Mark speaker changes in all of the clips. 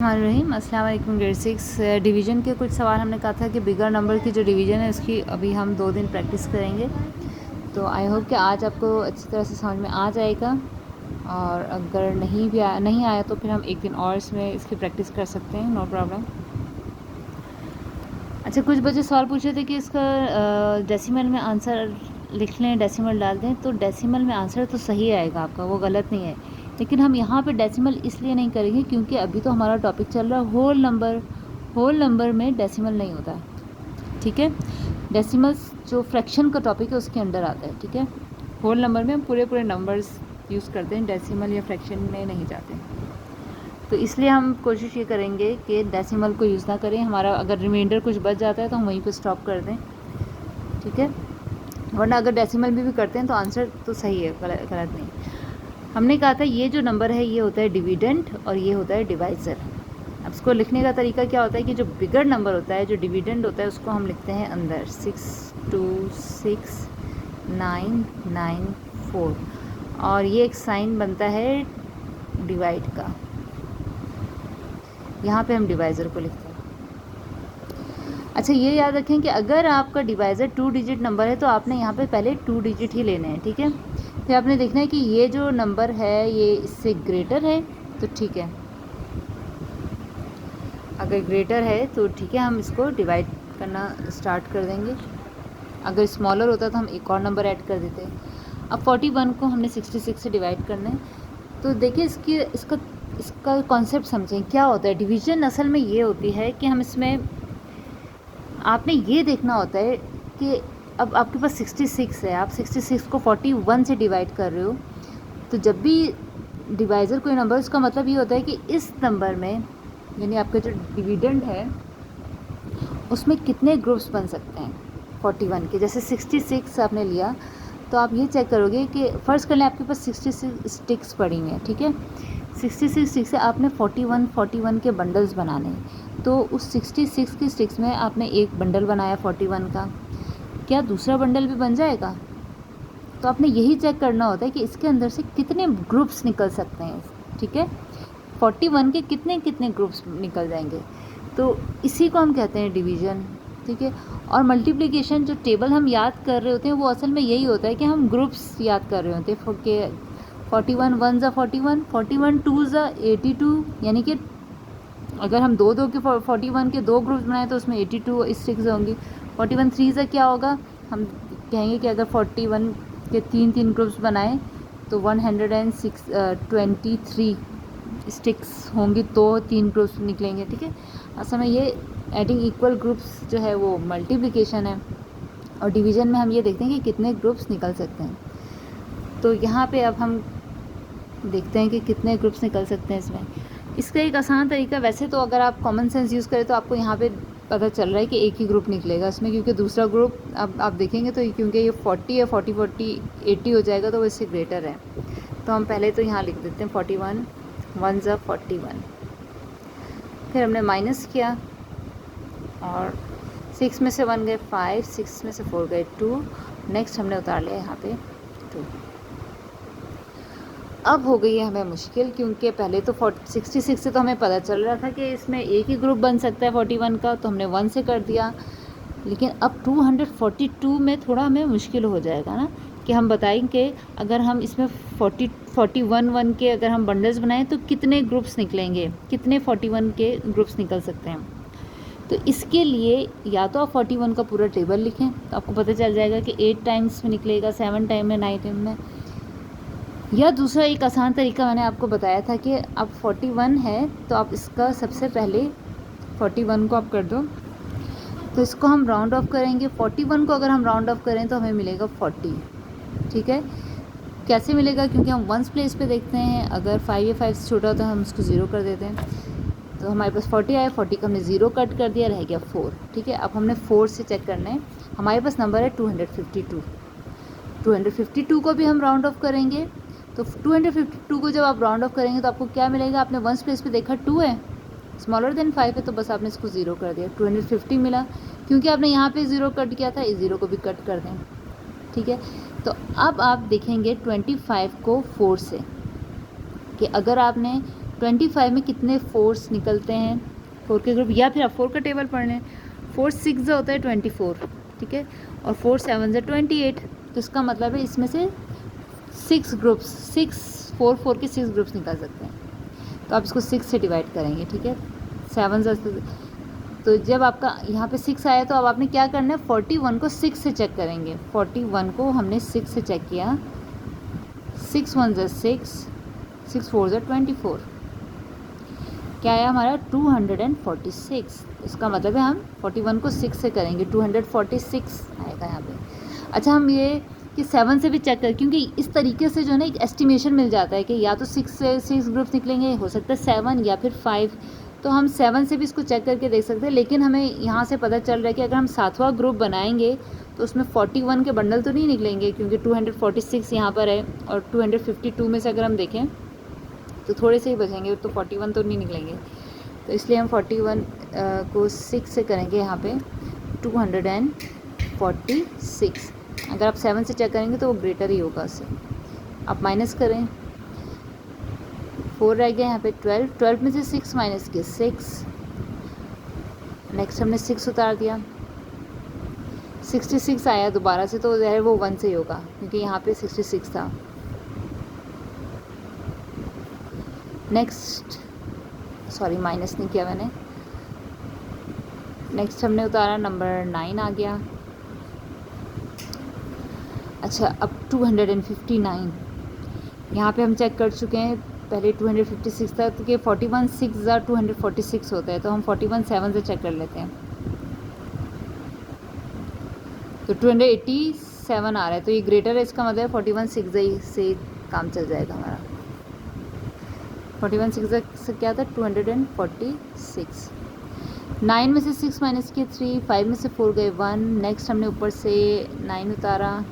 Speaker 1: रहीम अस्सलाम वालेकुम। Grade 6 division के कुछ सवाल हमने कहा था कि बिगर नंबर की जो डिवीज़न है उसकी अभी हम 2 दिन प्रैक्टिस करेंगे। तो आई होप कि आज आपको अच्छी तरह से समझ में आ जाएगा, और अगर नहीं आया तो फिर हम एक दिन और इसकी प्रैक्टिस कर सकते हैं, नो प्रॉब्लम। अच्छा, कुछ बच्चे सवाल पूछ रहे थे कि इसका डेसिमल में आंसर लिख लें, डेसिमल डाल दें। तो डेसिमल में आंसर तो सही आएगा आपका, वो गलत नहीं है, लेकिन हम यहाँ पे डेसिमल इसलिए नहीं करेंगे क्योंकि अभी तो हमारा टॉपिक चल रहा है होल नंबर में डेसिमल नहीं होता है, ठीक है। डेसिमल्स जो फ्रैक्शन का टॉपिक है उसके अंडर आता है, ठीक है। होल नंबर में हम पूरे नंबर्स यूज़ करते हैं, डेसिमल या फ्रैक्शन में नहीं जाते। तो इसलिए हम कोशिश ये करेंगे कि डेसिमल को यूज़ ना करें। हमारा अगर रिमाइंडर कुछ बच जाता है तो हम वहीं पे स्टॉप कर दें, ठीक है। वरना अगर डेसिमल में भी करते हैं तो आंसर तो सही है, गलत नहीं। हमने कहा था ये जो नंबर है ये होता है डिविडेंड और ये होता है डिवाइज़र। अब इसको लिखने का तरीका क्या होता है कि जो बिगर नंबर होता है, जो डिविडेंड होता है, उसको हम लिखते हैं अंदर 626,994, और ये एक साइन बनता है डिवाइड का। यहाँ पे हम डिवाइज़र को लिखते हैं। अच्छा, ये याद रखें कि अगर आपका डिवाइज़र 2 डिजिट नंबर है तो आपने यहाँ पे पहले 2 डिजिट ही लेने हैं, ठीक है। फिर आपने देखना है कि ये जो नंबर है ये इससे ग्रेटर है तो ठीक है, अगर ग्रेटर है तो ठीक है, हम इसको डिवाइड करना स्टार्ट कर देंगे। अगर स्मॉलर होता तो हम एक और नंबर ऐड कर देते। अब 41 को हमने 66 से डिवाइड करना है। तो देखिए इसका कॉन्सेप्ट समझें, क्या होता है डिवीज़न। असल में ये होती है कि हम इसमें आपने ये देखना होता है कि अब आपके पास 66 है, आप 66 को 41 से डिवाइड कर रहे हो। तो जब भी डिवाइज़र कोई नंबर, उसका मतलब ये होता है कि इस नंबर में, यानी आपका जो डिविडेंड है उसमें कितने ग्रुप्स बन सकते हैं 41 के। जैसे 66 आपने लिया तो आप ये चेक करोगे कि फ़र्ज़ कर लें आपके पास 66 स्टिक्स पड़ी हुई हैं, ठीक है। 66 स्टिक्स से आपने 41 के बंडल्स बनाने हैं। तो उस 66 की स्टिक्स में आपने एक बंडल बनाया 41 का, क्या दूसरा बंडल भी बन जाएगा? तो आपने यही चेक करना होता है कि इसके अंदर से कितने ग्रुप्स निकल सकते हैं, ठीक है। 41 के कितने कितने ग्रुप्स निकल जाएंगे, तो इसी को हम कहते हैं डिवीज़न, ठीक है। और मल्टीप्लिकेशन जो टेबल हम याद कर रहे होते हैं वो असल में यही होता है कि हम ग्रुप्स याद कर रहे होते हैं कि 41 वन ज़ा 41, 41 टू ज़ा 82, यानी कि अगर हम दो के 41 के 2 ग्रुप्स बनाए तो उसमें 82 स्टिक्स होंगी। 41 थ्री ज़ा क्या होगा, हम कहेंगे कि अगर 41 के 3 ग्रुप्स बनाए तो 123 स्टिक्स होंगी, तो 3 ग्रुप्स निकलेंगे, ठीक है। असल में ये एडिंग इक्वल ग्रुप्स जो है वो मल्टीप्लिकेशन है, और डिवीज़न में हम ये देखते हैं कि कितने ग्रुप्स निकल सकते हैं। तो यहाँ पे अब हम देखते हैं कि कितने ग्रुप्स निकल सकते हैं इसमें। इसका एक आसान तरीका, वैसे तो अगर आप कॉमन सेंस यूज़ करें तो आपको यहाँ पे पता चल रहा है कि एक ही ग्रुप निकलेगा इसमें, क्योंकि दूसरा ग्रुप अब आप देखेंगे तो क्योंकि ये 40 है, 40 80 हो जाएगा तो वो इससे ग्रेटर है। तो हम पहले तो यहाँ लिख देते हैं 41 वन ज़ा 41, फिर हमने माइनस किया और 6 में से 1 गए 5, 6 में से 4 गए 2, नेक्स्ट हमने उतार लिया यहाँ पे 2। अब हो गई है हमें मुश्किल, क्योंकि पहले तो 66 से तो हमें पता चल रहा था कि इसमें एक ही ग्रुप बन सकता है 41 का, तो हमने 1 से कर दिया। लेकिन अब 242 में थोड़ा हमें मुश्किल हो जाएगा ना, कि हम बताएंगे अगर हम इसमें 41 के अगर हम बंडल्स बनाएं तो कितने ग्रुप्स निकलेंगे, कितने 41 के ग्रुप्स निकल सकते हैं। तो इसके लिए या तो आप 41 का पूरा टेबल लिखें तो आपको पता चल जाएगा कि 8 टाइम्स में निकलेगा, 7 टाइम में, 9 टाइम में। या दूसरा एक आसान तरीका मैंने आपको बताया था कि अब 41 है तो आप इसका सबसे पहले 41 को आप कर दो, तो इसको हम राउंड ऑफ करेंगे। 41 को अगर हम राउंड ऑफ करें तो हमें मिलेगा 40, ठीक है। कैसे मिलेगा, क्योंकि हम वंस प्लेस पे देखते हैं, अगर 5 या 5 से छोटा होता है हम उसको 0 कर देते हैं। तो हमारे पास 40 आया, 40 का हमने 0 कट कर दिया, रह गया 4, ठीक है। अब हमने 4 से चेक करना है, हमारे पास नंबर है 252। 252 को भी हम राउंड ऑफ करेंगे, तो 252 को जब आप राउंड ऑफ करेंगे तो आपको क्या मिलेगा, आपने वंस प्लेस पे देखा 2 है, स्मॉलर देन 5 है, तो बस आपने इसको 0 कर दिया, 250 मिला। क्योंकि आपने यहाँ पे 0 कट किया था, इस 0 को भी कट कर दें, ठीक है। तो अब आप देखेंगे 25 को 4 से, कि अगर आपने 25 में कितने फोर्स निकलते हैं, 4 के ग्रुप, या फिर आप 4 का टेबल पढ़ लें। 4 6 होता है 24, ठीक है, और 4 7 28, तो इसका मतलब है इसमें से 6 ग्रुप्स, 4 के 6 ग्रुप्स निकाल सकते हैं। तो आप इसको 6 से डिवाइड करेंगे, ठीक है, 7 तो जब आपका यहाँ पे 6 आया तो अब आपने क्या करना है, 41 को 6 से चेक करेंगे। 41 को हमने 6 से चेक किया, 6 1 6, 6 4 24, क्या आया हमारा 246। इसका मतलब है हम 41 को 6 से करेंगे, 246 आएगा यहाँ पे। अच्छा, हम ये कि 7 से भी चेक कर, क्योंकि इस तरीके से जो है ना एक एस्टिमेशन मिल जाता है कि या तो 6 से 6 ग्रुप्स निकलेंगे, हो सकता है 7 या फिर 5, तो हम 7 से भी इसको चेक करके देख सकते हैं। लेकिन हमें यहाँ से पता चल रहा है कि अगर हम 7वां ग्रुप बनाएंगे तो उसमें 41 के बंडल तो नहीं निकलेंगे, क्योंकि 246 यहाँ पर है, और 252 में से अगर हम देखें तो थोड़े से ही बचेंगे, तो 41 तो नहीं निकलेंगे। तो इसलिए हम 41 को 6 से करेंगे यहाँ पे 246। अगर आप 7 से चेक करेंगे तो वो ग्रेटर ही होगा उससे। आप माइनस करें, 4 रह गया यहाँ पे, 12 में से 6 माइनस किए 6, नेक्स्ट हमने 6 उतार दिया, 66 आया दोबारा से, तो ज़ाहिर वो 1 से ही होगा, क्योंकि यहाँ पे 66 था। नेक्स्ट, सॉरी माइनस नहीं किया मैंने, नेक्स्ट हमने उतारा नंबर 9 आ गया। अच्छा, अब 259 यहाँ पे हम चेक कर चुके हैं, पहले 256 था, तो कि 41 6 246 होता है, तो हम 41 7 से चेक कर लेते हैं, तो 287 आ रहा है, तो ये ग्रेटर है, इसका मतलब 41 6 से काम चल जाएगा हमारा। 41 6 से क्या था, 246। 9 में से 6 माइनस किए 3, 5 में से 4 गए 1, नेक्स्ट हमने ऊपर से 9 उतारा,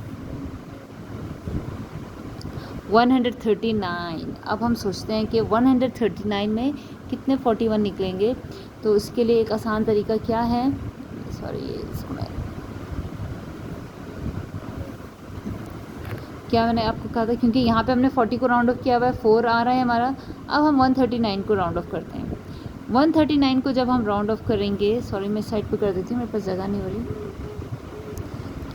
Speaker 1: 139। अब हम सोचते हैं कि 139 में कितने 41 निकलेंगे, तो इसके लिए एक आसान तरीका क्या है, सॉरी इसको मैं क्या मैंने आपको कहा था, क्योंकि यहाँ पे हमने 40 को राउंड ऑफ किया हुआ है, 4 आ रहा है हमारा। अब हम 139 को राउंड ऑफ करते हैं। 139 को जब हम राउंड ऑफ करेंगे, सॉरी मैं साइड पे कर देती हूँ, मेरे पास जगह नहीं हो रही,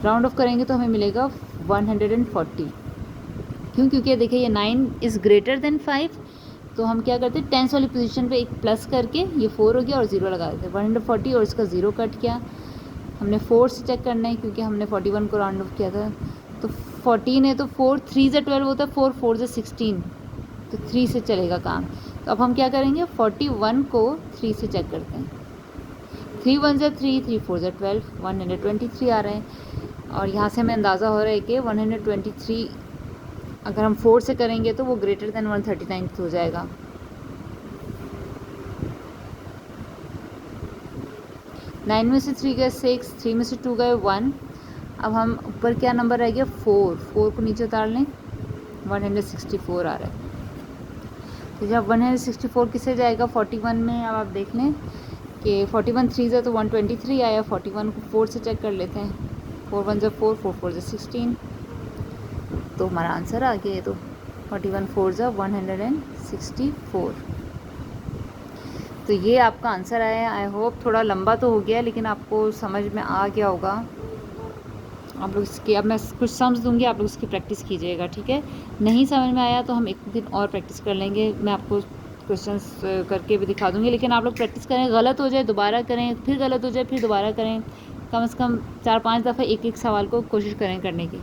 Speaker 1: राउंड ऑफ करेंगे तो हमें मिलेगा 140। क्यों, क्योंकि देखिए ये 9 इज़ ग्रेटर देन 5, तो हम क्या करते हैं, टेंस वाली पोजीशन पे एक प्लस करके ये 4 हो गया और 0 लगा देते हैं, 140 और इसका 0 कट किया। हमने 4 से चेक करना है, क्योंकि हमने 41 को राउंड ऑफ किया था, तो 14 है, तो 4 3 से 12 होता है, 4 4 से 16, तो 3 से चलेगा काम। तो अब हम क्या करेंगे, 41 को 3 से चेक करते हैं, 3 1 से 3, 3 4 से 12, 123 आ रहे हैं, और यहाँ से हमें अंदाज़ा हो रहा है कि 123 अगर हम 4 से करेंगे तो वो ग्रेटर देन 139 हो जाएगा। नाइन में से 3 गए 6, 3 में से 2 गए 1। अब हम ऊपर क्या नंबर रह गया, 4 को नीचे उतार लें, 164 आ रहा है। तो जब 164 किससे जाएगा, 41 में। अब आप देख लें कि 41 3 है तो 123 आया, 41 को 4 से चेक कर लेते हैं, 4 1 4, 4 4 16, तो हमारा आंसर आ गया। तो 41 4 164, तो ये आपका आंसर आया। आई होप थोड़ा लंबा तो हो गया, लेकिन आपको समझ में आ गया होगा। आप लोग इसकी, अब मैं कुछ समझ दूंगी, आप लोग इसकी प्रैक्टिस कीजिएगा, ठीक है। नहीं समझ में आया तो हम एक दिन और प्रैक्टिस कर लेंगे, मैं आपको क्वेश्चंस करके भी दिखा दूंगी, लेकिन आप लोग प्रैक्टिस करें, गलत हो जाए दोबारा करें, फिर गलत हो जाए फिर दोबारा करें, कम से कम 4-5 दफ़ा एक सवाल को कोशिश करें करने की।